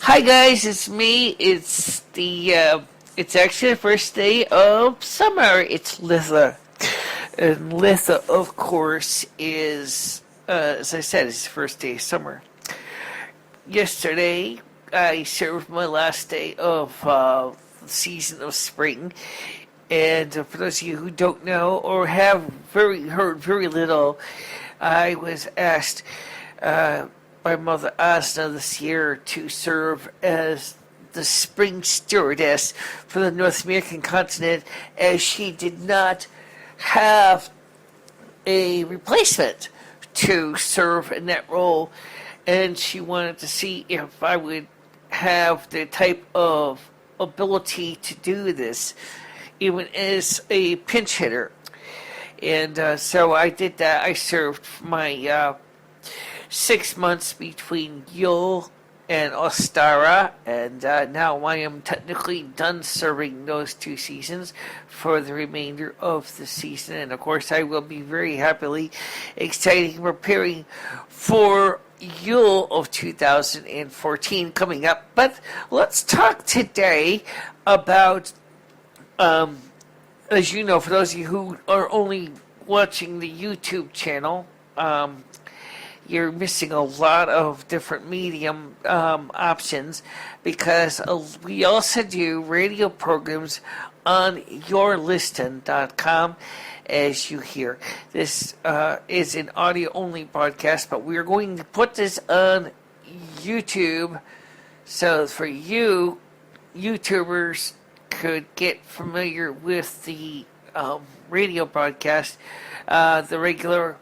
Hi guys, it's me. It's actually the first day of summer. It's Litha, and Litha, of course, is as I said, it's the first day of summer. Yesterday, I served my last day of the season of spring, and for those of you who don't know or have heard very little, I was asked. My mother Asna this year to serve as the spring stewardess for the North American continent, as she did not have a replacement to serve in that role, and she wanted to see if I would have the type of ability to do this, even as a pinch hitter. And so I did that. I served my 6 months between Yule and Ostara, and now I am technically done serving those 2 seasons for the remainder of the season. And of course, I will be very happily excited preparing for Yule of 2014 coming up. But let's talk today about, as you know, for those of you who are only watching the YouTube channel, you're missing a lot of different medium options, because we also do radio programs on yourlisten.com, as you hear. This is an audio-only broadcast, but we are going to put this on YouTube, so for you, YouTubers could get familiar with the radio broadcast, the regular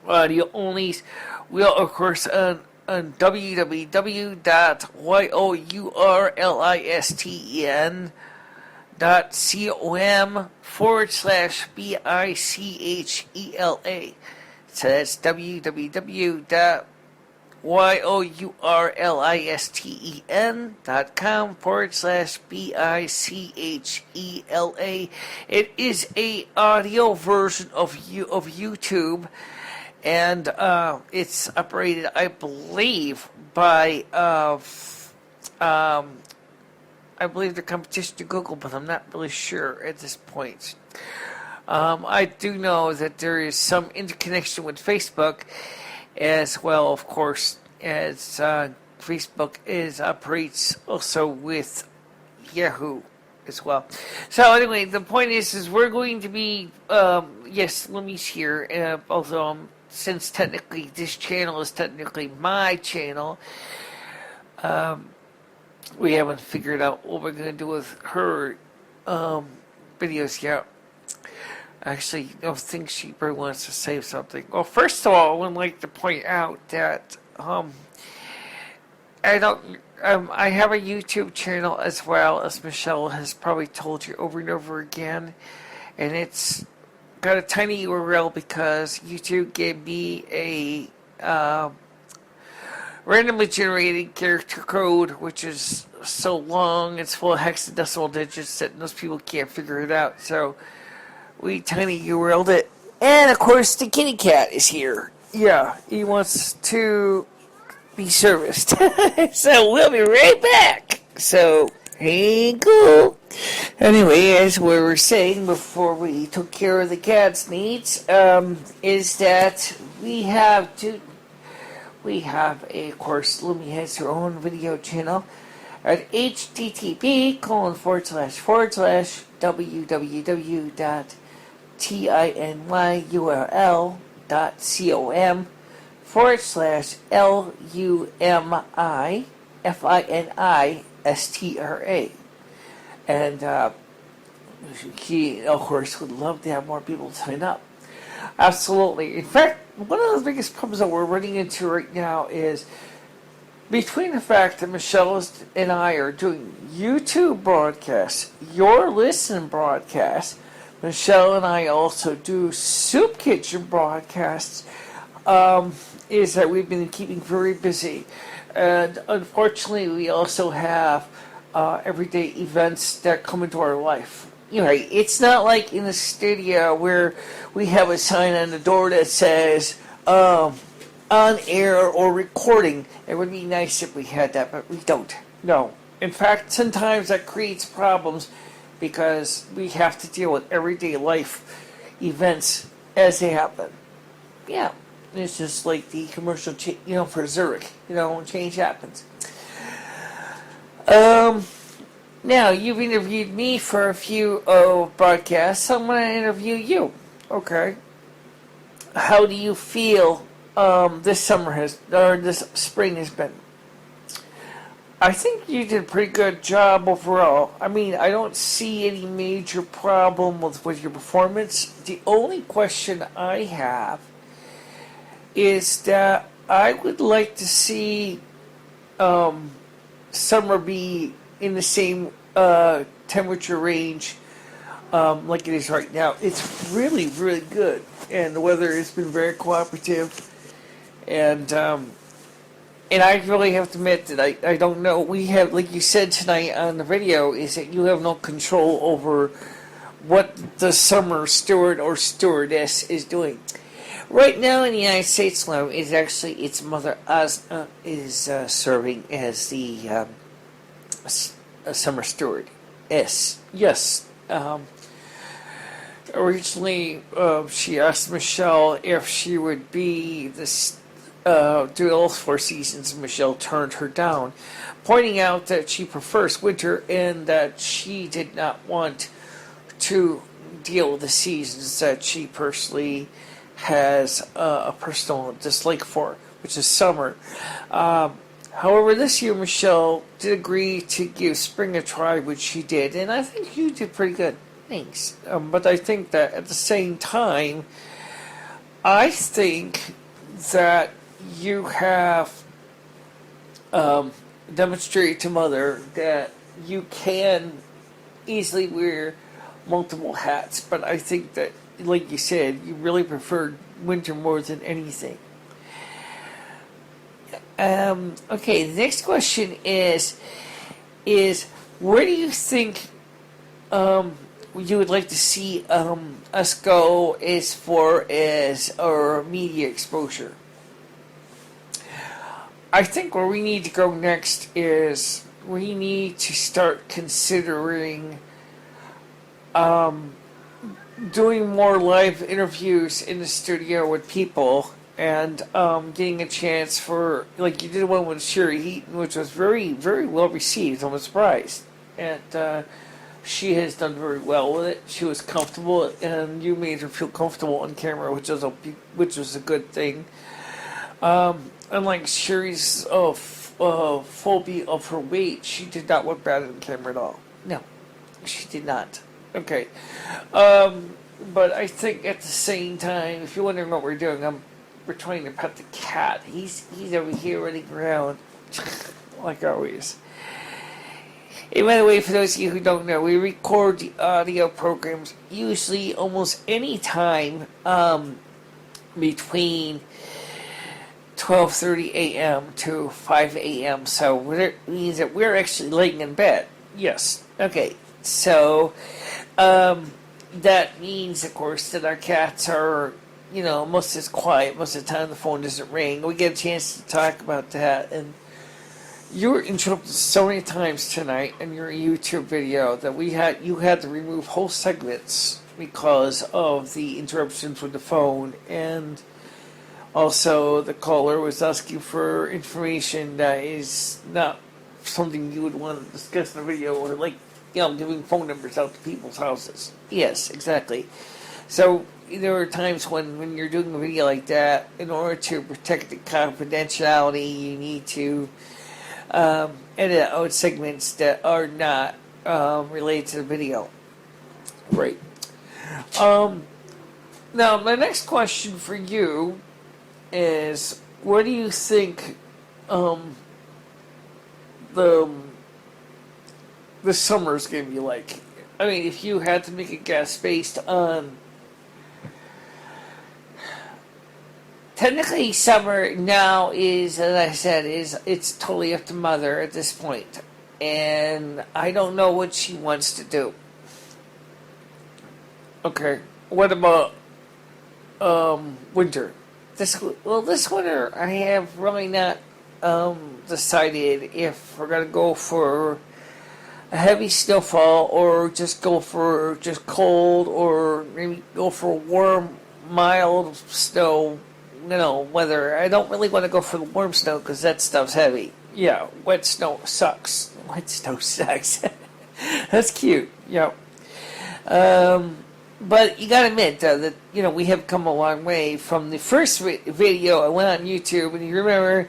audio onlys. We'll, of course, on www.yourlisten.com/BICHELA. So that's www.yourlisten.com/BICHELA. It is a audio version of YouTube. And it's operated, I believe, by I believe the competition to Google, but I'm not really sure at this point. I do know that there is some interconnection with Facebook, as well, of course, as Facebook operates also with Yahoo as well. So anyway, the point is we're going to be yes, Limmy's here, although since technically this channel is technically my channel, we haven't figured out what we're going to do with her videos yet. Actually, I think she probably wants to say something. Well, first of all, I would like to point out that I have a YouTube channel as well, as Michelle has probably told you over and over again, and it's got a tiny URL because YouTube gave me a randomly generated character code, which is so long, it's full of hexadecimal digits that most people can't figure it out. So we tiny URL'd it. And of course, the kitty cat is here. Yeah, he wants to be serviced. So we'll be right back. So, hey, cool. Anyway, as we were saying before we took care of the cat's needs, is that we have, of course, Lummy has her own video channel at http://www.tinyurl.com/LUMIFINISTRA. And he, of course, would love to have more people sign up. Absolutely. In fact, one of the biggest problems that we're running into right now is between the fact that Michelle and I are doing YouTube broadcasts, Your Listen broadcasts, Michelle and I also do Soup Kitchen broadcasts, is that we've been keeping very busy. And unfortunately, we also have everyday events that come into our life. You know, it's not like in the studio where we have a sign on the door that says, on air or recording. It would be nice if we had that, but we don't. No. In fact, sometimes that creates problems because we have to deal with everyday life events as they happen. Yeah. It's just like the commercial, for Zurich. Change happens. Now, you've interviewed me for a few broadcasts, so I'm going to interview you. Okay. How do you feel this spring has been? I think you did a pretty good job overall. I mean, I don't see any major problem with your performance. The only question I have is that I would like to see summer be in the same temperature range like it is right now. It's really, really good, and the weather has been very cooperative. And I really have to admit that I don't know. We have, like you said tonight on the video, is that you have no control over what the summer steward or stewardess is doing. Right now in the United States, though, is actually its mother Asna is serving as the summer steward. Yes. Originally, she asked Michelle if she would be this. Do all 4 seasons, Michelle turned her down, pointing out that she prefers winter and that she did not want to deal with the seasons that she personally has a personal dislike for, which is summer. However, this year Michelle did agree to give spring a try, which she did, and I think you did pretty good. Thanks. But I think that at the same time, I think that you have demonstrated to Mother that you can easily wear multiple hats, but I think that, like you said, you really prefer winter more than anything. Okay, the next question is where do you think you would like to see us go as far as our media exposure? I think where we need to go next is we need to start considering doing more live interviews in the studio with people and getting a chance for, like you did one with Sherry Heaton, which was very, very well received. I'm surprised. And she has done very well with it. She was comfortable, and you made her feel comfortable on camera, which was a good thing. Unlike Sherry's phobia of her weight, she did not look bad on camera at all. No, she did not. Okay. But I think at the same time, if you're wondering what we're doing, we're trying to pet the cat. He's over here running around, like always. And by the way, for those of you who don't know, we record the audio programs usually almost any time between 12:30 a.m. to 5 a.m. So it means that we're actually laying in bed. Yes. Okay. So that means, of course, that our cats are, most is quiet. Most of the time the phone doesn't ring. We get a chance to talk about that. And you were interrupted so many times tonight in your YouTube video that you had to remove whole segments because of the interruptions with the phone, and also the caller was asking for information that is not something you would want to discuss in a video, or like, giving phone numbers out to people's houses. Yes, exactly. So there are times when you're doing a video like that, in order to protect the confidentiality, you need to edit out segments that are not related to the video. Right. Now, my next question for you is, what do you think the summer's going to be like? I mean, if you had to make a guess based on... Technically, summer now is, as I said, it's totally up to Mother at this point. And I don't know what she wants to do. Okay. What about winter? this winter I have really not decided if we're gonna go for a heavy snowfall or just go for just cold or maybe go for warm, mild snow. Weather. I don't really want to go for the warm snow because that stuff's heavy. Yeah, wet snow sucks. Wet snow sucks. That's cute. Yeah. But you gotta admit, though, that, we have come a long way from the first video I went on YouTube, and you remember,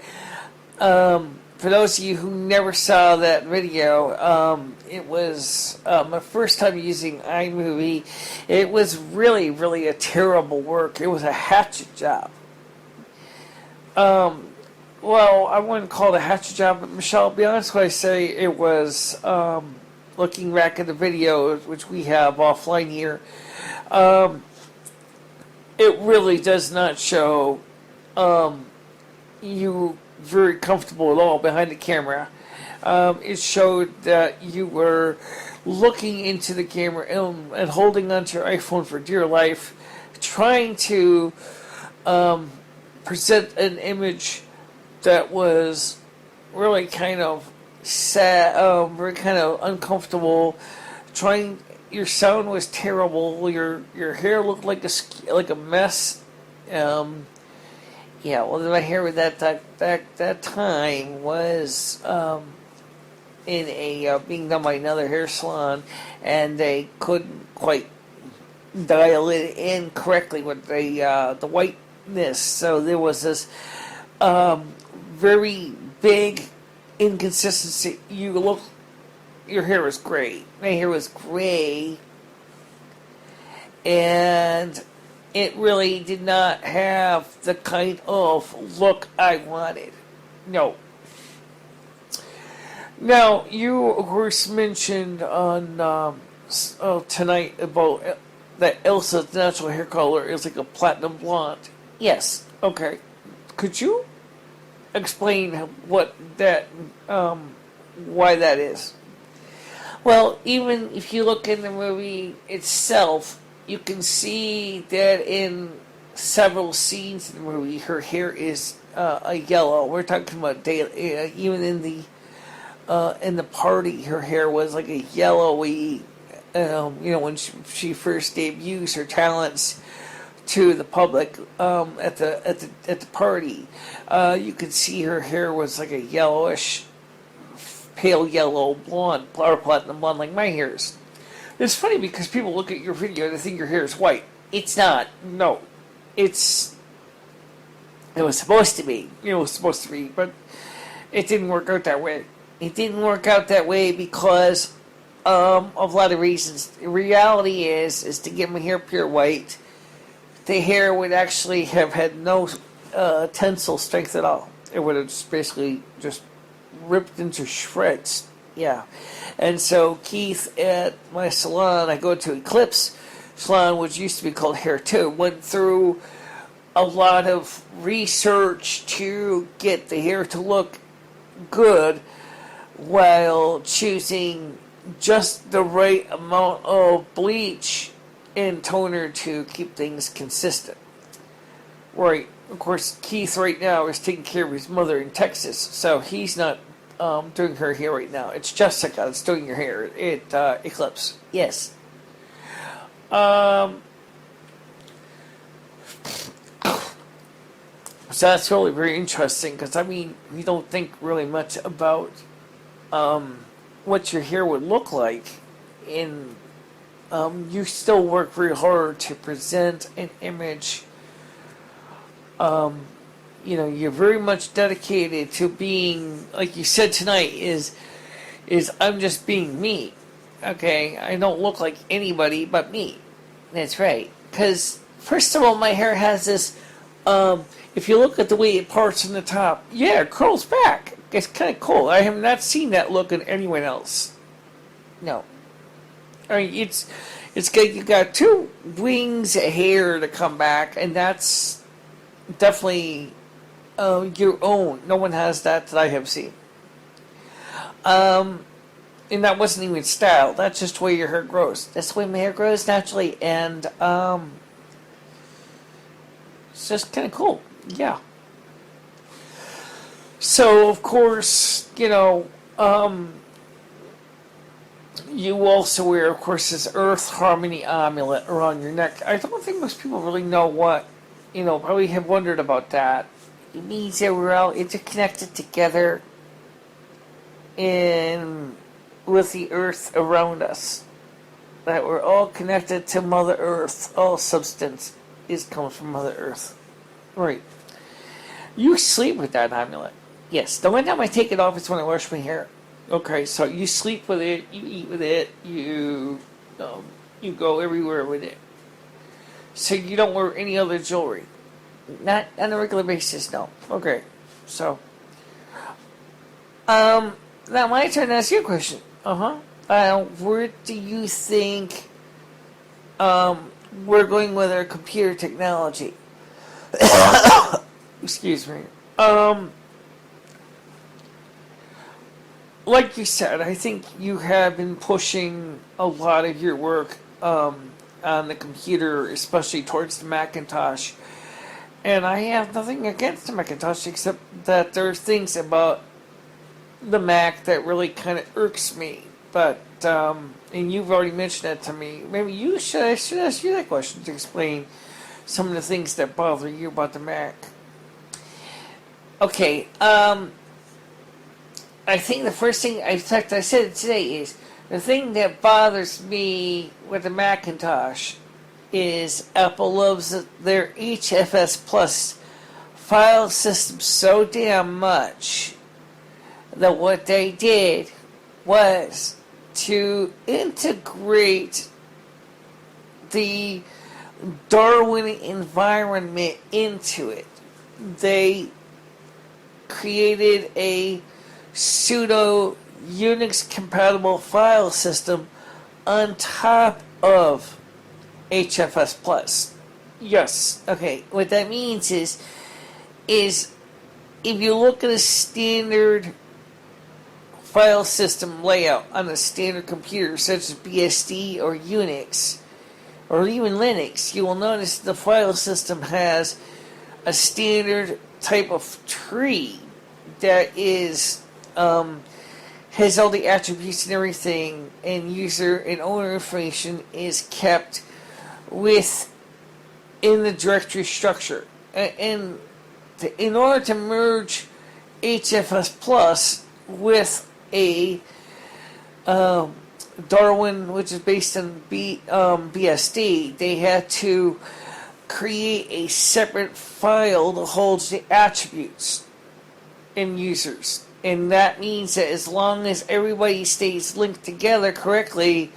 for those of you who never saw that video, it was my first time using iMovie. It was really, really a terrible work. It was a hatchet job. Well, I wouldn't call it a hatchet job, but Michelle, I'll be honest when I say it was, looking back at the videos, which we have offline here, it really does not show you very comfortable at all behind the camera. It showed that you were looking into the camera and holding onto your iPhone for dear life, trying to present an image that was really kind of sad, very kind of uncomfortable. Your sound was terrible. Your hair looked like a mess. Well, my hair at that time was in a being done by another hair salon, and they couldn't quite dial it in correctly with the whiteness. So there was this very big inconsistency. Your hair was gray. My hair was gray, and it really did not have the kind of look I wanted. No. Now, you, of course, mentioned on tonight about that Elsa's natural hair color is like a platinum blonde. Yes. Okay. Could you explain what that, why that is? Well, even if you look in the movie itself, you can see that in several scenes in the movie, her hair is a yellow. We're talking about even in the party, her hair was like a yellowy. When she first debuts her talents to the public at the party, you could see her hair was like a yellowish, pale yellow blonde, or platinum blonde, like my hair is. It's funny because people look at your video and they think your hair is white. It's not. No, it was supposed to be. But it didn't work out that way. It didn't work out that way because of a lot of reasons. The reality is to get my hair pure white, the hair would actually have had no tensile strength at all. It would have just basically just ripped into shreds. Yeah. And so Keith at my salon, I go to Eclipse Salon, which used to be called Hair 2, went through a lot of research to get the hair to look good while choosing just the right amount of bleach and toner to keep things consistent. Right. Of course, Keith right now is taking care of his mother in Texas, so he's not doing her hair right now. It's Jessica that's doing your hair at Eclipse. Yes. So that's really very interesting because, we don't think really much about what your hair would look like. You still work very hard to present an image. You're very much dedicated to being, like you said tonight, is I'm just being me. Okay, I don't look like anybody but me. That's right. Because, first of all, my hair has this, if you look at the way it parts in the top, it curls back. It's kind of cool. I have not seen that look in anyone else. No. It's good. You got two wings of hair to come back, and that's definitely your own. No one has that I have seen. And that wasn't even style. That's just the way your hair grows. That's the way my hair grows naturally, and it's just kind of cool. Yeah. So, of course, you also wear, of course, this Earth Harmony amulet around your neck. I don't think most people really know what, probably have wondered about that. It means that we're all interconnected together in with the Earth around us. That we're all connected to Mother Earth. All substance comes from Mother Earth. Right. You sleep with that amulet. Yes. The one time I take it off is when I wash my hair. Okay, so you sleep with it, you eat with it, you go everywhere with it. So you don't wear any other jewelry. Not on a regular basis, no. Okay. So now my turn to ask you a question. Where do you think we're going with our computer technology? Excuse me. Like you said, I think you have been pushing a lot of your work on the computer, especially towards the Macintosh. And I have nothing against the Macintosh except that there's things about the Mac that really kind of irks me. But and you've already mentioned that to me. Maybe I should ask you that question to explain some of the things that bother you about the Mac. Okay. I think the first thing, in fact, I said it today, is the thing that bothers me with the Macintosh is Apple loves their HFS Plus file system so damn much that what they did was to integrate the Darwin environment into it. They created a pseudo Unix compatible file system on top of HFS Plus. Yes. Okay. What that means is if you look at a standard file system layout on a standard computer such as BSD or Unix or even Linux, you will notice the file system has a standard type of tree that is has all the attributes and everything, and user and owner information is kept within the directory structure. And in order to merge HFS Plus with a Darwin, which is based on BSD, they had to create a separate file that holds the attributes and users. And that means that as long as everybody stays linked together correctly,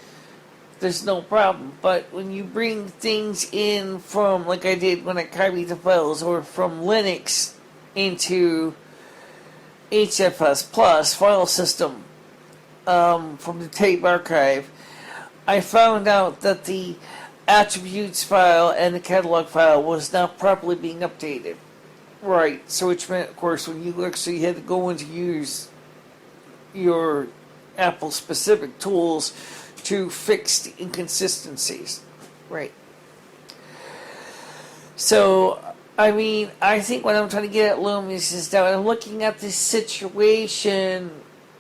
there's no problem. But when you bring things in from, like I did when I copied the files, or from Linux into HFS Plus file system from the tape archive, I found out that the attributes file and the catalog file was not properly being updated. Right, so which meant, of course, when you actually had to go in to use your Apple-specific tools to fix the inconsistencies. Right. So, I mean, I think what I'm trying to get at, Loom, is that when I'm looking at this situation,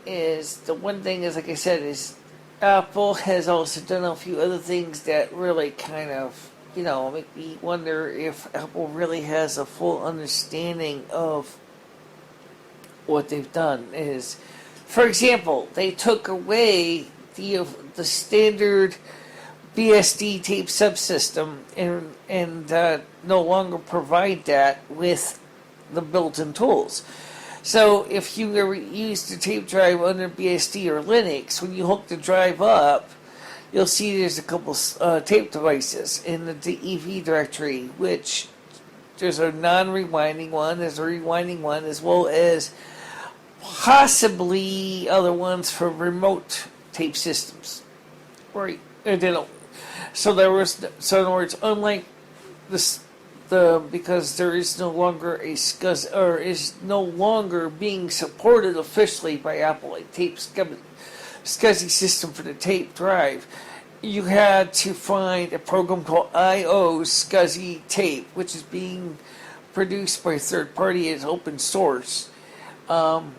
is the one thing is, like I said, is Apple has also done a few other things that really kind of, make me wonder if Apple really has a full understanding of what they've done. Is, for example, they took away the standard BSD tape subsystem and no longer provide that with the built-in tools. So if you ever use the tape drive under BSD or Linux, when you hook the drive up, you'll see there's a couple tape devices in the DEV directory, which there's a non-rewinding one, there's a rewinding one, as well as possibly other ones for remote tape systems. Right. So in other words, unlike this, because there is no longer a SCSI, or is no longer being supported officially by Apple, a tape SCSI system for the tape drive, you had to find a program called IO SCSI Tape, which is being produced by a third party as open source, and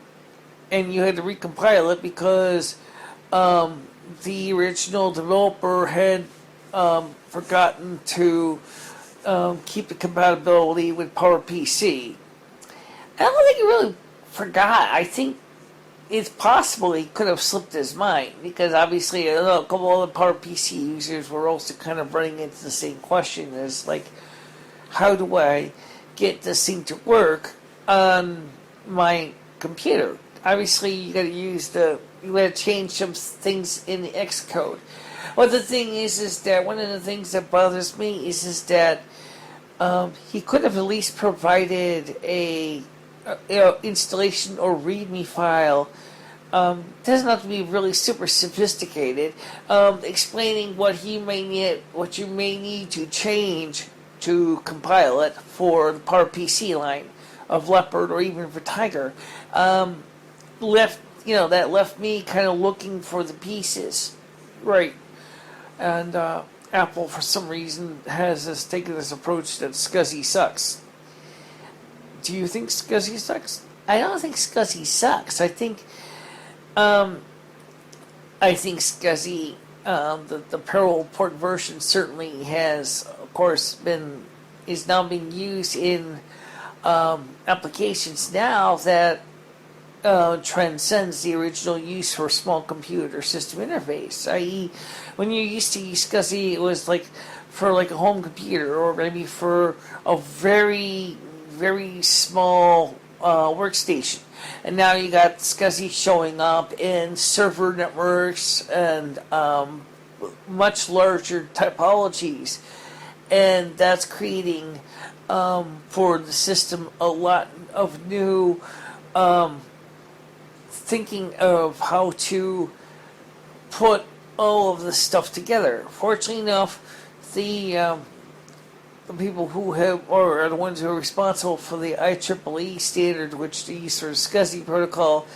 you had to recompile it because the original developer had forgotten to keep the compatibility with PowerPC. I don't think he really forgot. I think it's possible he could have slipped his mind because obviously a couple of the PowerPC users were also kind of running into the same question as like, how do I get this thing to work on my computer? Obviously, you got to change some things in the Xcode. Well, the thing is that one of the things that bothers me is that he could have at least provided a installation or README file. Doesn't have to be really super sophisticated. Explaining what you may need to change to compile it for the PowerPC line of Leopard or even for Tiger. That left me kind of looking for the pieces, right? And Apple, for some reason, has taken this approach that SCSI sucks. Do you think SCSI sucks? I don't think SCSI sucks. I think SCSI, the parallel port version, certainly has, of course, is now being used in applications now that transcends the original use for small computer system interface. I.e., when you used to use SCSI, it was like for like a home computer or maybe for a very, very small workstation. And now you got SCSI showing up in server networks and much larger topologies. And that's creating for the system a lot of new thinking of how to put all of this stuff together. Fortunately enough, the people who are the ones who are responsible for the IEEE standard, which they use for SCSI protocol,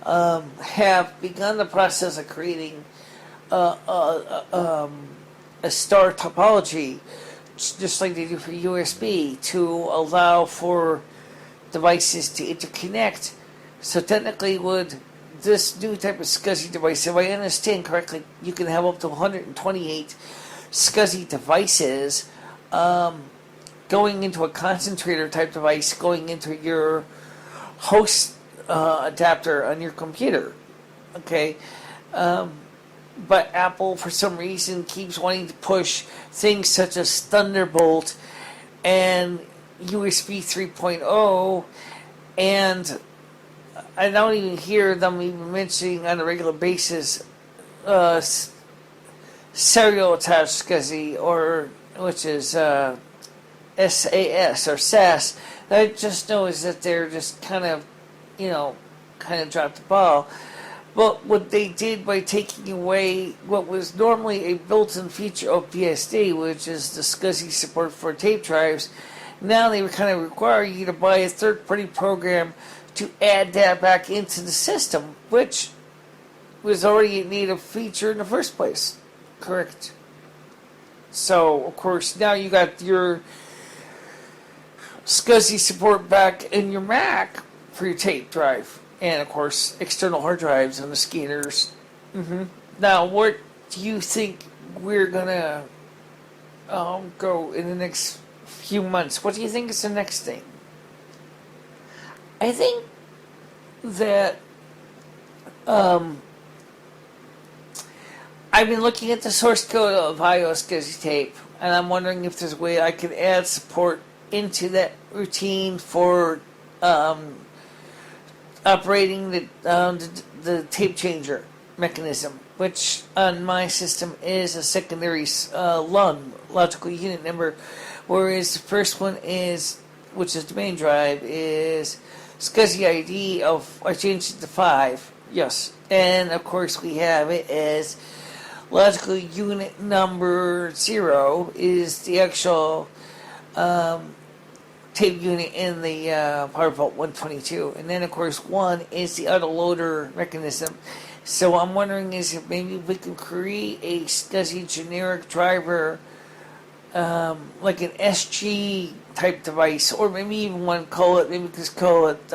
have begun the process of creating a star topology, just like they do for USB, to allow for devices to interconnect. So technically, with this new type of SCSI device, if I understand correctly, you can have up to 128 SCSI devices going into a concentrator type device, going into your host adapter on your computer. Okay, but Apple, for some reason, keeps wanting to push things such as Thunderbolt and USB 3.0, and I don't even hear them even mentioning on a regular basis serial attached SCSI, or which is SAS or SAS. I just know is that they're just kind of dropped the ball. But what they did by taking away what was normally a built-in feature of BSD, which is the SCSI support for tape drives, now they kind of require you to buy a third-party program to add that back into the system, which was already a native feature in the first place. Correct. So, of course, now you got your SCSI support back in your Mac for your tape drive. And, of course, external hard drives and the scanners. Now, what do you think we're going to go in the next few months? What do you think is the next thing? I think that I've been looking at the source code of iOS SCSI tape, and I'm wondering if there's a way I can add support into that routine for operating the tape changer mechanism, which on my system is a secondary LUN, logical unit number, whereas the first one is, which is the main drive, is SCSI ID of, I changed it to 5, yes, and of course we have it as logical unit number 0 is the actual tape unit in the Power Vault 122, and then of course 1 is the autoloader mechanism. So I'm wondering is if maybe we can create a SCSI generic driver like an SG type device, or maybe even one maybe just call it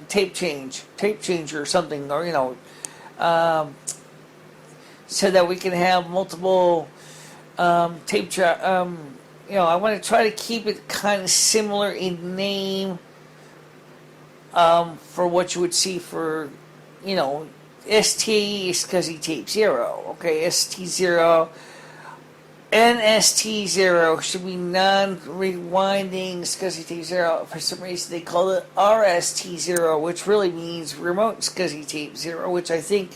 tape changer or something, or so that we can have multiple I want to try to keep it kind of similar in name for what you would see for, ST SCSI Tape 0. Okay, ST0 and ST0 should be non-rewinding SCSI Tape 0. For some reason, they call it RST0, which really means Remote SCSI Tape 0, which I think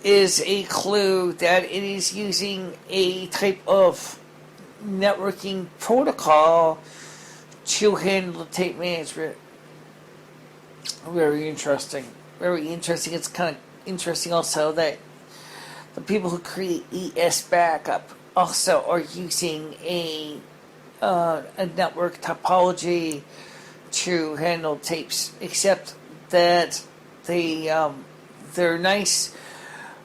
is a clue that it is using a type of networking protocol to handle tape management. Very interesting. Very interesting. It's kind of interesting also that the people who create ES backup also are using a network topology to handle tapes, except that their nice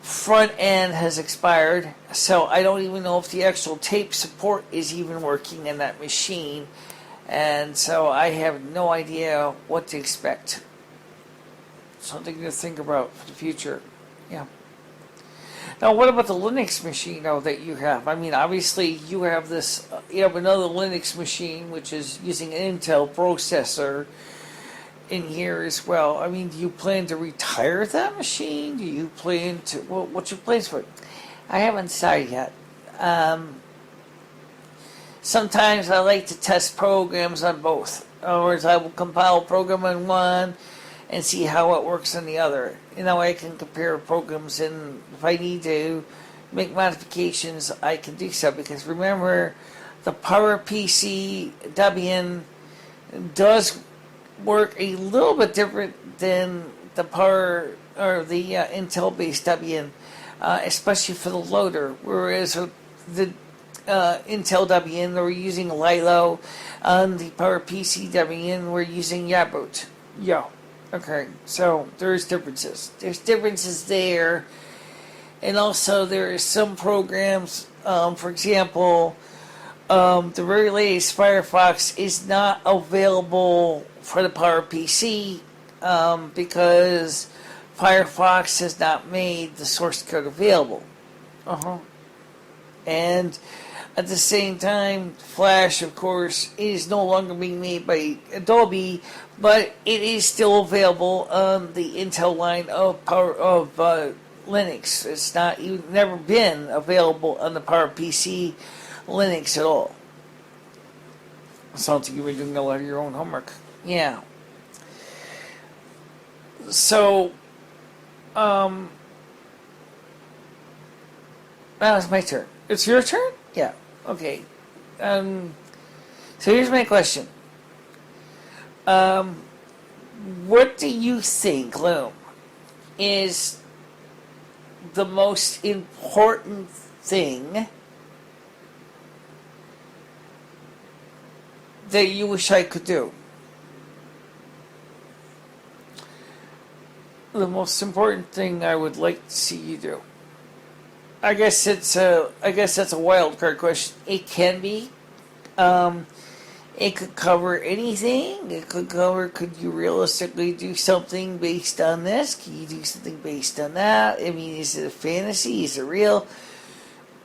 front end has expired, so I don't even know if the actual tape support is even working in that machine, and so I have no idea what to expect. Something to think about for the future. Yeah. Now, what about the Linux machine that you have? I mean, obviously you have you have another Linux machine which is using an Intel processor in here as well. I mean, do you plan to retire that machine? Do you plan to, what's your plans for it? I haven't decided yet. Sometimes I like to test programs on both. In other words, I will compile a program on one and see how it works on the other. I can compare programs, and if I need to make modifications, I can do so, because remember, the PowerPC Debian does work a little bit different than the Intel-based Debian, especially for the loader. Whereas the Intel Debian, we're using Lilo. On the PowerPC Debian, we're using Yaboot. Yeah. Okay. So there's differences. There's differences there, and also there are some programs. For example, the very latest Firefox is not available for the PowerPC because Firefox has not made the source code available. And at the same time, Flash, of course, is no longer being made by Adobe, but it is still available on the Intel line of Linux. It's never been available on the PowerPC Linux at all. Sounds like you've been doing a lot of your own homework. Yeah. So, now it's my turn. It's your turn? Yeah. Okay. So here's my question. What do you think, Loom, is the most important thing that you wish I could do? The most important thing I would like to see you do. I guess that's a wild card question. It can be. It could cover anything. It could cover, could you realistically do something based on this? Can you do something based on that? I mean, is it a fantasy? Is it real?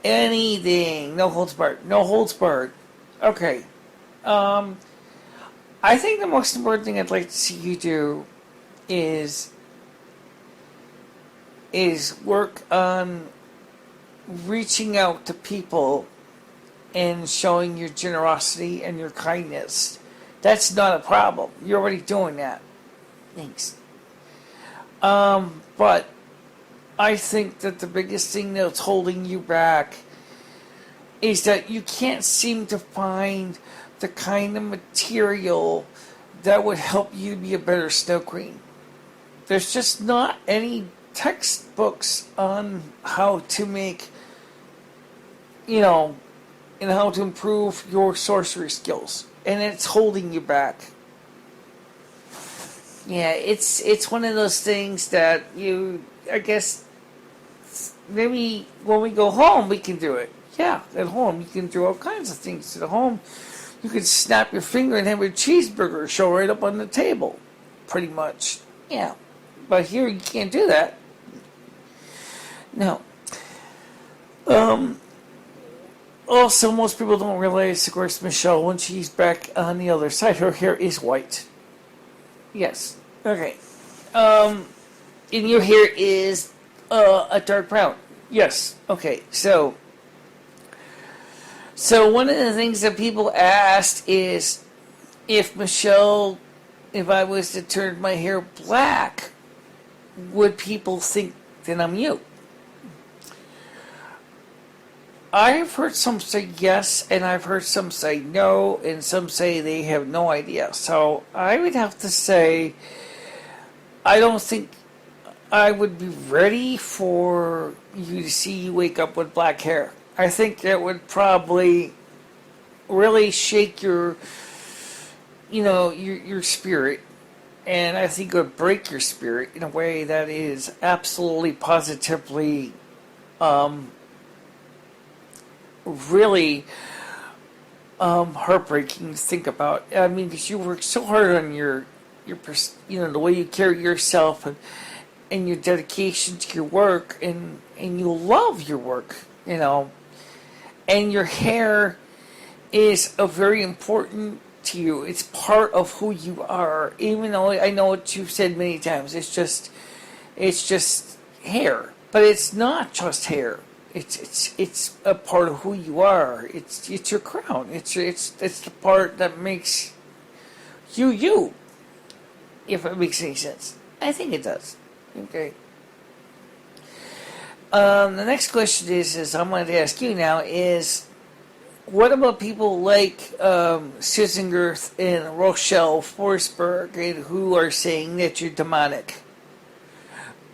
Anything. No holds barred. No holds barred. Okay. I think the most important thing I'd like to see you do is work on reaching out to people and showing your generosity and your kindness. That's not a problem. You're already doing that. Thanks. But I think that the biggest thing that's holding you back is that you can't seem to find the kind of material that would help you be a better snow queen. There's just not any textbooks on how to make, and how to improve your sorcery skills, and it's holding you back. Yeah, it's one of those things that I guess maybe when we go home we can do it. Yeah, at home you can do all kinds of things at home. You could snap your finger and have a cheeseburger show right up on the table, pretty much. Yeah, but here you can't do that. No. Also, most people don't realize, of course, Michelle, when she's back on the other side, her hair is white. Yes. Okay. And your hair is a dark brown. Yes. Okay. So one of the things that people asked is if I was to turn my hair black, would people think that I'm you? I've heard some say yes, and I've heard some say no, and some say they have no idea. So I would have to say I don't think I would be ready for you to see you wake up with black hair. I think that would probably really shake your spirit, and I think it would break your spirit in a way that is absolutely positively really heartbreaking to think about. I mean, because you work so hard on your the way you carry yourself and your dedication to your work, and you love your work, and your hair is a very important to you. It's part of who you are, even though I know what you've said many times. It's just hair, but it's not just hair. It's a part of who you are. It's your crown. It's the part that makes you. If it makes any sense, I think it does. Okay. The next question is I'm going to ask you now is, what about people like Susan Girth and Rochelle Forsberg who are saying that you're demonic?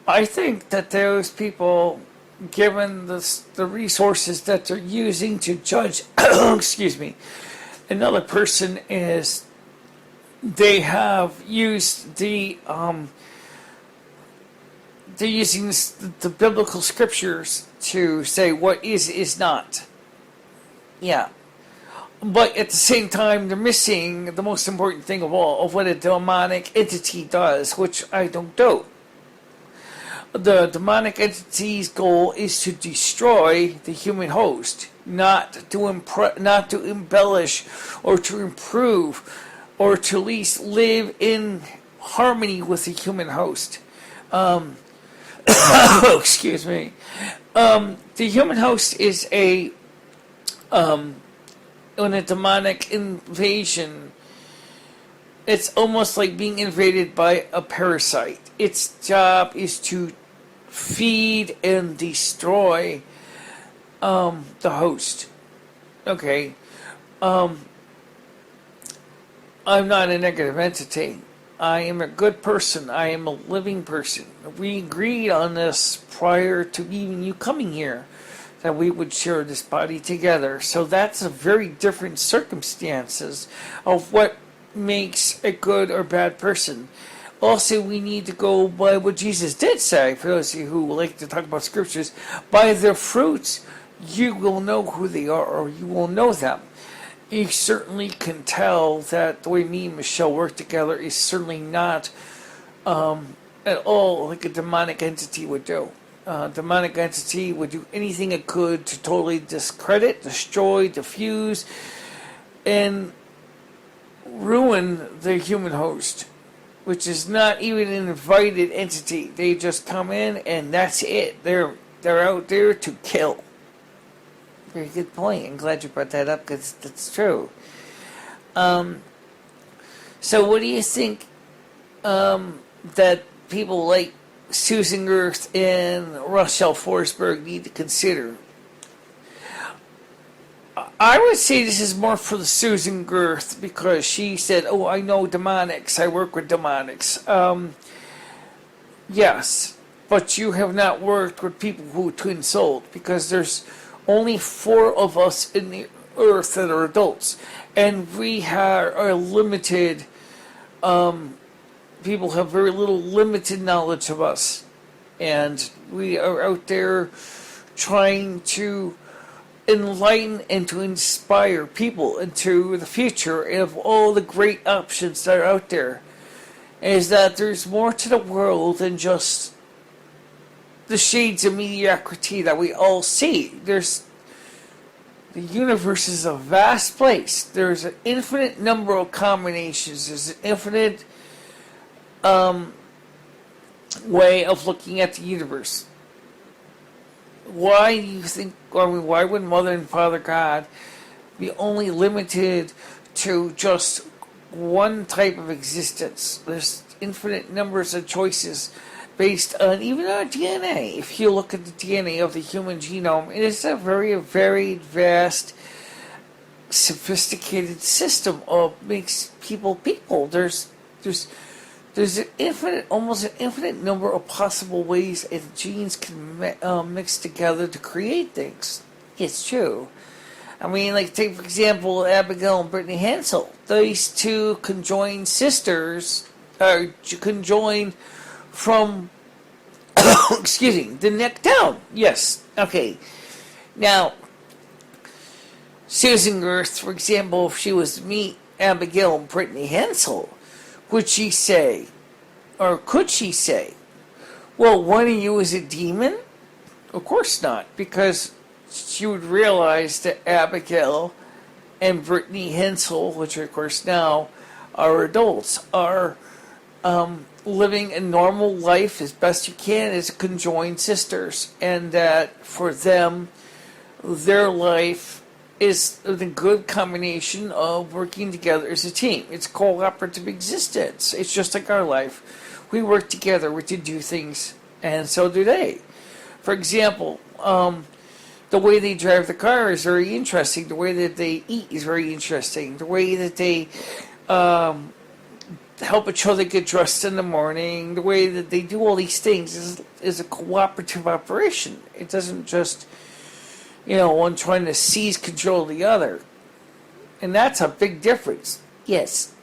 I think that those people, given the resources that they're using to judge, excuse me, another person, is they have used they're using the biblical scriptures to say what is not. Yeah. But at the same time, they're missing the most important thing of all, of what a demonic entity does, which I don't doubt. The demonic entity's goal is to destroy the human host, not to embellish or to improve or to at least live in harmony with the human host. Excuse me. The human host is in a demonic invasion. It's almost like being invaded by a parasite. Its job is to feed and destroy the host. Okay. I'm not a negative entity. I am a good person. I am a living person. We agreed on this prior to even you coming here, that we would share this body together. So that's a very different circumstances of what makes a good or bad person. Also, we need to go by what Jesus did say, for those of you who like to talk about scriptures. By their fruits, you will know who they are, or you will know them. You certainly can tell that the way me and Michelle work together is certainly not at all like a demonic entity would do. Demonic entity would do anything it could to totally discredit, destroy, diffuse, and ruin the human host, which is not even an invited entity. They just come in and that's it. They're out there to kill. Very good point. I'm glad you brought that up because that's true. So what do you think that people like Susan Girth and Rochelle Forsberg need to consider? I would say this is more for the Susan Girth because she said, "Oh, I know demonics. I work with demonics." Yes, but you have not worked with people who twin souled, because there's only 4 of us in the earth that are adults, and we are limited. People have very little limited knowledge of us, and we are out there trying to enlighten and to inspire people into the future of all the great options that are out there, is that there's more to the world than just the shades of mediocrity that we all see. The universe is a vast place. There's an infinite number of combinations. There's an infinite way of looking at the universe. Why do you think, why would Mother and Father God be only limited to just one type of existence? There's infinite numbers of choices based on even our DNA. If you look at the DNA of the human genome, it is a very varied, vast, sophisticated system of makes people. There's an infinite, almost an infinite number of possible ways that genes can mix together to create things. It's true. I mean, like, take, for example, Abigail and Brittany Hansel. These two conjoined sisters, conjoined from, excuse me, the neck down. Yes. Okay. Now, Susan Gerth, for example, if she was to meet Abigail and Brittany Hansel, would she say, or could she say, well, one of you is a demon? Of course not, because she would realize that Abigail and Brittany Hansel, which of course now are adults, are living a normal life as best you can as conjoined sisters, and that for them, their life is the good combination of working together as a team. It's cooperative existence. It's just like our life. We work together to do things, and so do they. For example, the way they drive the car is very interesting. The way that they eat is very interesting. The way that they help each other get dressed in the morning, the way that they do all these things is a cooperative operation. It doesn't just, one trying to seize control of the other. And that's a big difference. Yes.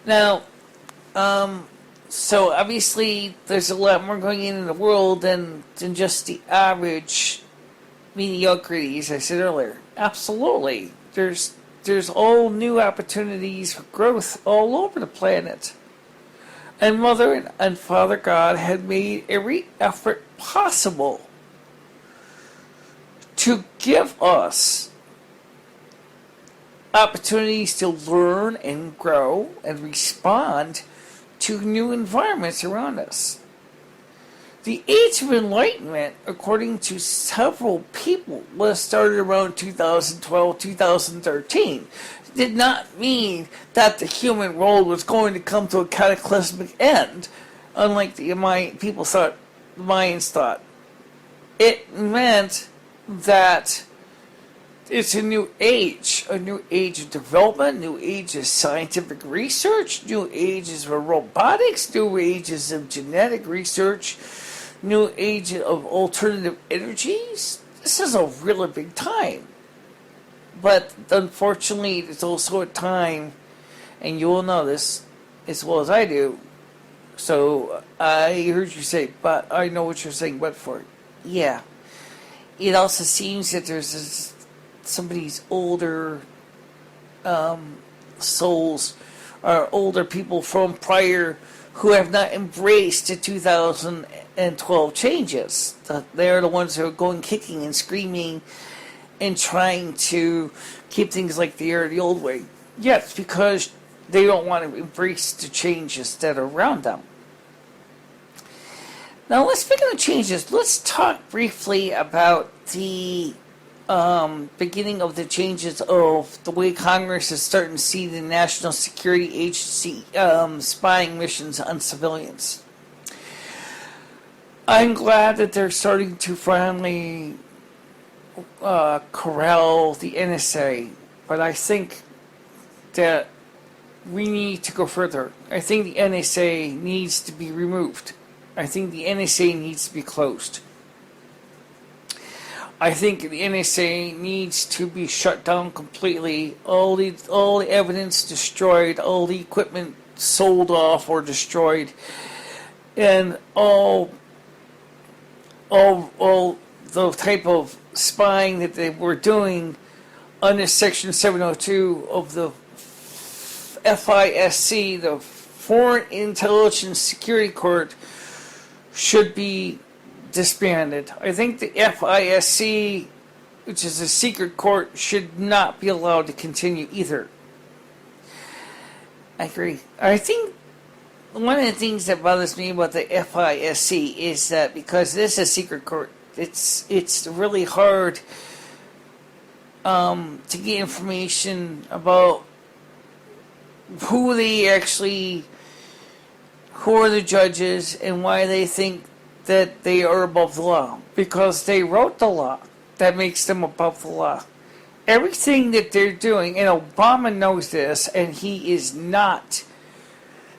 Now, so obviously there's a lot more going in the world than just the average mediocrity, as I said earlier. Absolutely. There's all new opportunities for growth all over the planet. And Mother and Father God had made every effort possible to give us opportunities to learn and grow and respond to new environments around us. The Age of Enlightenment, according to several people, was started around 2012, 2013. It did not mean that the human world was going to come to a cataclysmic end, unlike the Mayans thought. It meant that it's a new age of development, new age of scientific research, new ages of robotics, new ages of genetic research, new age of alternative energies. This is a really big time. But unfortunately, it's also a time, and you will know this as well as I do, so I heard you say, but I know what you're saying, but for it. Yeah. It also seems that there's some of these older souls, or older people from prior, who have not embraced the 2012 changes. They're the ones who are going kicking and screaming and trying to keep things like they are the old way. Yes, because they don't want to embrace the changes that are around them. Now, speaking of changes, let's talk briefly about the beginning of the changes of the way Congress is starting to see the National Security Agency spying missions on civilians. I'm glad that they're starting to finally corral the NSA, but I think that we need to go further. I think the NSA needs to be removed. I think the NSA needs to be closed. I think the NSA needs to be shut down completely. All the evidence destroyed, all the equipment sold off or destroyed, and all the type of spying that they were doing under Section 702 of the FISC, the Foreign Intelligence Security Court, should be disbanded. I think the FISC, which is a secret court, should not be allowed to continue either. I agree. I think one of the things that bothers me about the FISC is that because this is a secret court, it's really hard to get information about who are the judges and why they think that they are above the law. Because they wrote the law that makes them above the law. Everything that they're doing, and Obama knows this, and he is not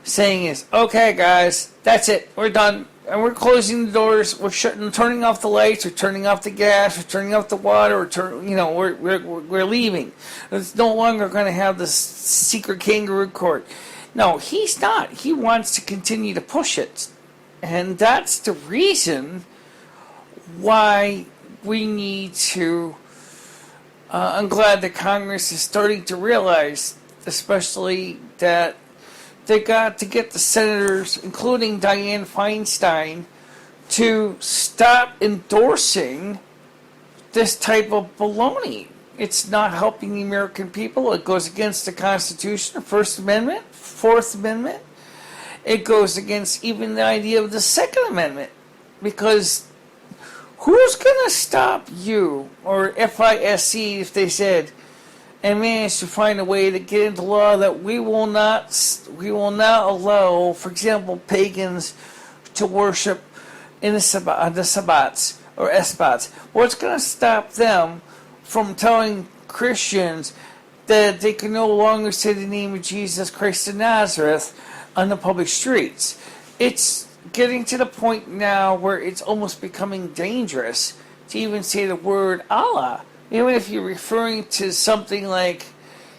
saying is, okay guys, that's it, we're done, and we're closing the doors, we're turning off the lights, we're turning off the gas, we're turning off the water, we're leaving. It's no longer going to have this secret kangaroo court. No, he's not. He wants to continue to push it, and that's the reason why we need to. I'm glad that Congress is starting to realize, especially that they got to get the senators, including Dianne Feinstein, to stop endorsing this type of baloney. It's not helping the American people. It goes against the Constitution, the First Amendment, Fourth Amendment. It goes against even the idea of the Second Amendment. Because who's going to stop you or FISC if they said and manage to find a way to get into law that we will not allow, for example, pagans to worship in the Sabbats or Esbats? What's going to stop them from telling Christians that they can no longer say the name of Jesus Christ of Nazareth on the public streets? It's getting to the point now where it's almost becoming dangerous to even say the word Allah. Even if you're referring to something like,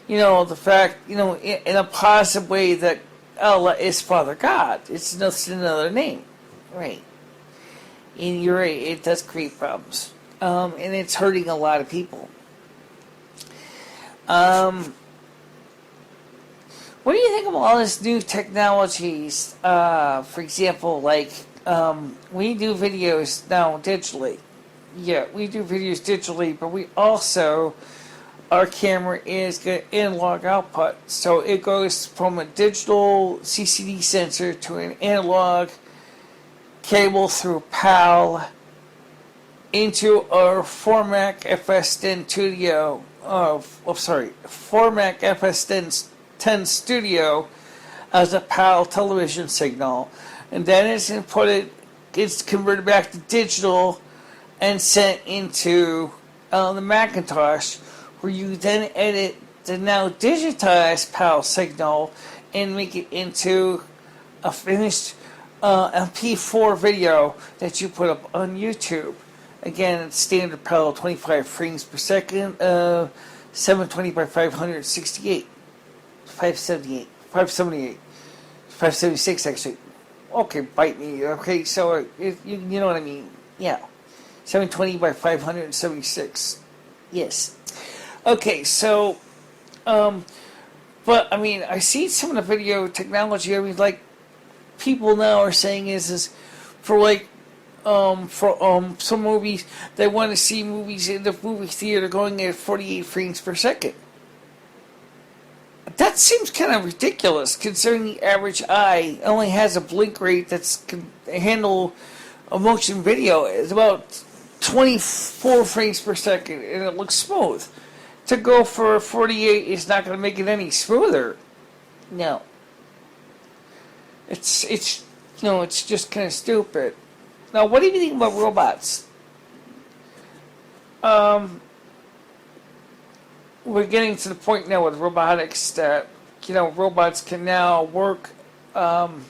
the fact, in a positive way that Allah is Father God. It's just another name. Right. And you're right, it does create problems. And it's hurting a lot of people. What do you think of all this new technologies? For example, like, we do videos now digitally. Yeah, we do videos digitally, but we also, our camera is got analog output. So it goes from a digital CCD sensor to an analog cable through PAL into our Formac FS10 Studio. Formac FS10 Studio as a PAL television signal, and then it's converted back to digital and sent into the Macintosh, where you then edit the now digitized PAL signal and make it into a finished MP4 video that you put up on YouTube. Again, it's standard PAL, 25 frames per second, 720 by 568, 576 actually. Okay, bite me. Okay, so you know what I mean. Yeah. 720 by 576. Yes. Okay, so, but I mean, I see some of the video technology. I mean, like, people now are saying is for like, some movies, they want to see movies in the movie theater going at 48 frames per second. That seems kind of ridiculous, considering the average eye only has a blink rate that's can handle a motion video. It's about 24 frames per second, and it looks smooth. To go for 48 is not going to make it any smoother. No. It's just kind of stupid. Now, what do you think about robots? We're getting to the point now with robotics that, robots can now work, and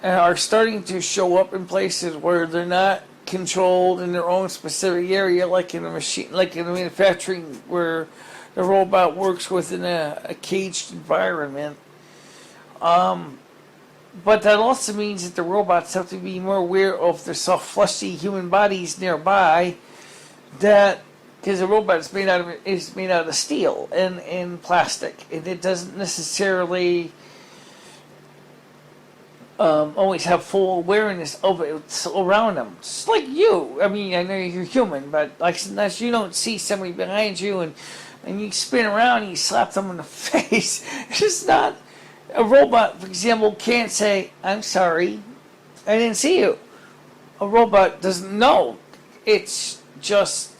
are starting to show up in places where they're not controlled in their own specific area, like in a machine, like in the manufacturing, where the robot works within a caged environment. But that also means that the robots have to be more aware of the soft, fleshy human bodies nearby. That because a robot is made out of steel and plastic, and it doesn't necessarily always have full awareness of it around them. Just like you. I mean, I know you're human, but like sometimes you don't see somebody behind you and you spin around and you slap them in the face. It's just not. A robot, for example, can't say, "I'm sorry, I didn't see you." A robot doesn't know. It's just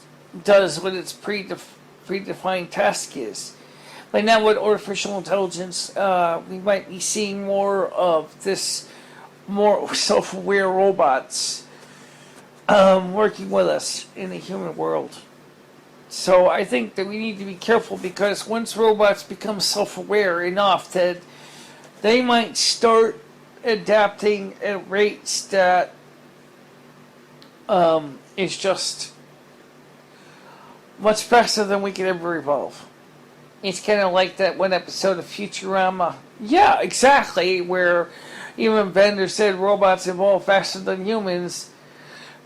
does what its predefined task is. But now with artificial intelligence, we might be seeing more of this, more self-aware robots working with us in the human world. So I think that we need to be careful, because once robots become self-aware enough that they might start adapting at rates that is just much faster than we can ever evolve. It's kind of like that one episode of Futurama. Yeah, exactly, where even Bender said robots evolve faster than humans.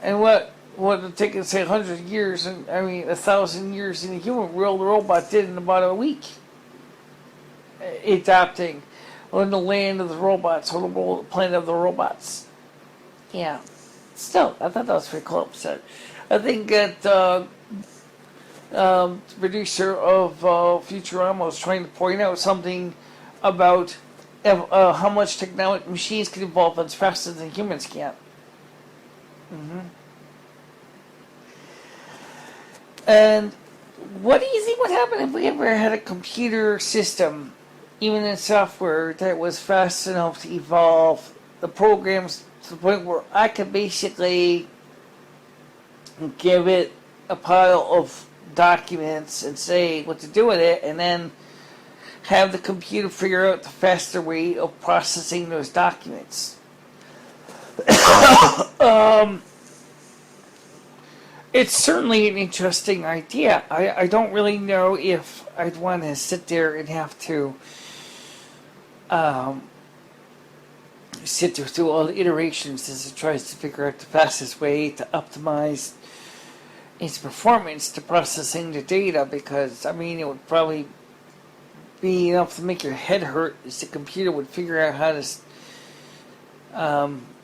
And what it take, say, 100 years, and 1,000 years in the human world, the robot did in about a week. Adapting on the land of the robots, or the planet of the robots. Yeah. Still, I thought that was pretty cool episode. I think that the producer of Futurama was trying to point out something about how much technology machines can evolve as faster than humans can. And what do you think would happen if we ever had a computer system, even in software, that was fast enough to evolve the programs to the point where I could basically give it a pile of documents and say what to do with it, and then have the computer figure out the faster way of processing those documents? It's certainly an interesting idea. I don't really know if I'd want to sit there and have to sit there through all the iterations as it tries to figure out the fastest way to optimize its performance to processing the data, because it would probably be enough to make your head hurt as the computer would figure out how to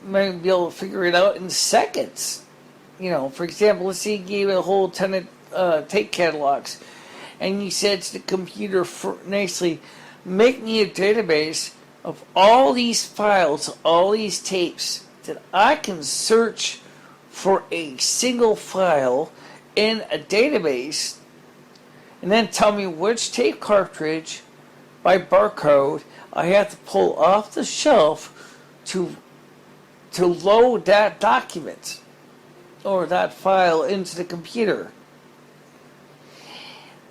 might be able to figure it out in seconds. For example, let's say you gave it a whole ton of tape catalogs, and you said to the computer nicely, make me a database of all these files, all these tapes, that I can search for a single file in a database, and then tell me which tape cartridge by barcode I have to pull off the shelf to load that document or that file into the computer.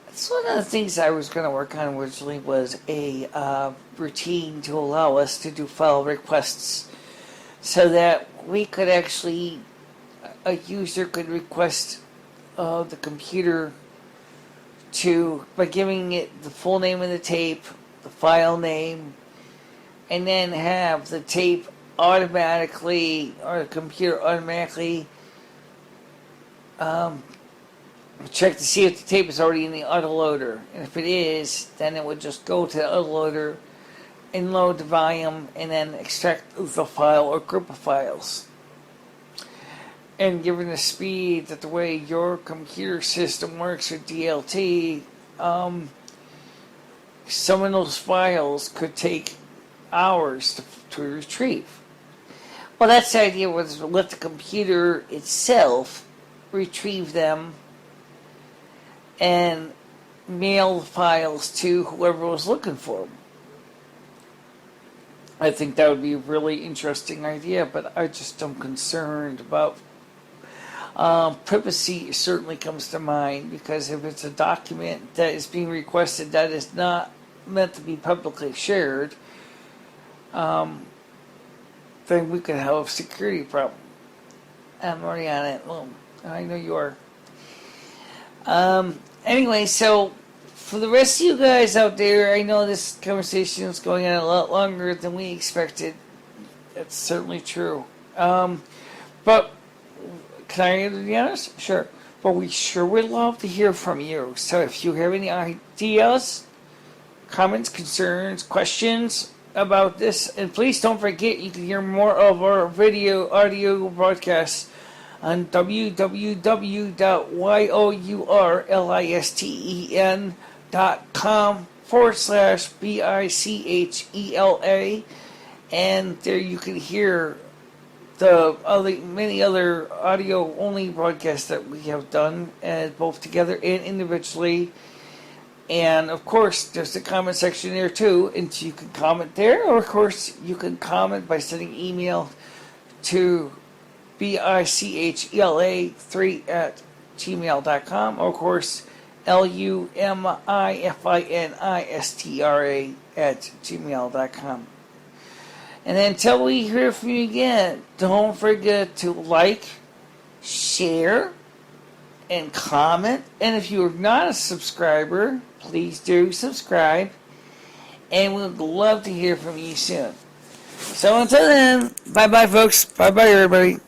That's one of the things I was going to work on originally, was a routine to allow us to do file requests, so that we could actually, a user could request the computer by giving it the full name of the tape, the file name, and then have the tape automatically, or the computer automatically check to see if the tape is already in the autoloader. And if it is, then it would just go to the autoloader and load the volume and then extract the file or group of files. And given the speed that the way your computer system works with DLT, some of those files could take hours to retrieve. Well, that's the idea, was to let the computer itself retrieve them and mail the files to whoever was looking for them. I think that would be a really interesting idea, but I just am concerned about privacy. Certainly comes to mind, because if it's a document that is being requested that is not meant to be publicly shared, then we could have a security problem. I'm already on it. Well, I know you are. Anyway, so for the rest of you guys out there, I know this conversation is going on a lot longer than we expected. It's certainly true. But can I be honest? Sure. But we sure would love to hear from you. So if you have any ideas, comments, concerns, questions about this, and please don't forget you can hear more of our audio broadcasts on www.yourlisten.com/BICHELA, and there you can hear the many other audio only broadcasts that we have done, both together and individually. And of course, there's the comment section there too, and so you can comment there, or of course you can comment by sending email to BICHELA3@gmail.com, or of course LUMIFINISTRA@gmail.com. And until we hear from you again, don't forget to like, share, and comment. And if you're not a subscriber, please do subscribe. And we'd love to hear from you soon. So until then, bye-bye, folks. Bye-bye, everybody.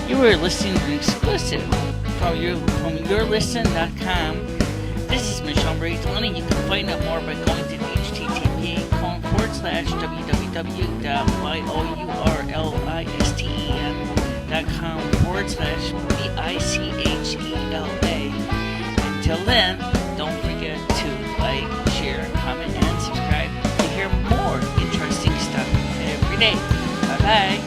You are listening to Exclusive from yourlisten.com. This is MicheleMarieDalene. You can find out more by going to http://www.yourlisten.com/BICHELA. Until then, don't forget to like, share, comment, and subscribe to hear more interesting stuff every day. Bye-bye.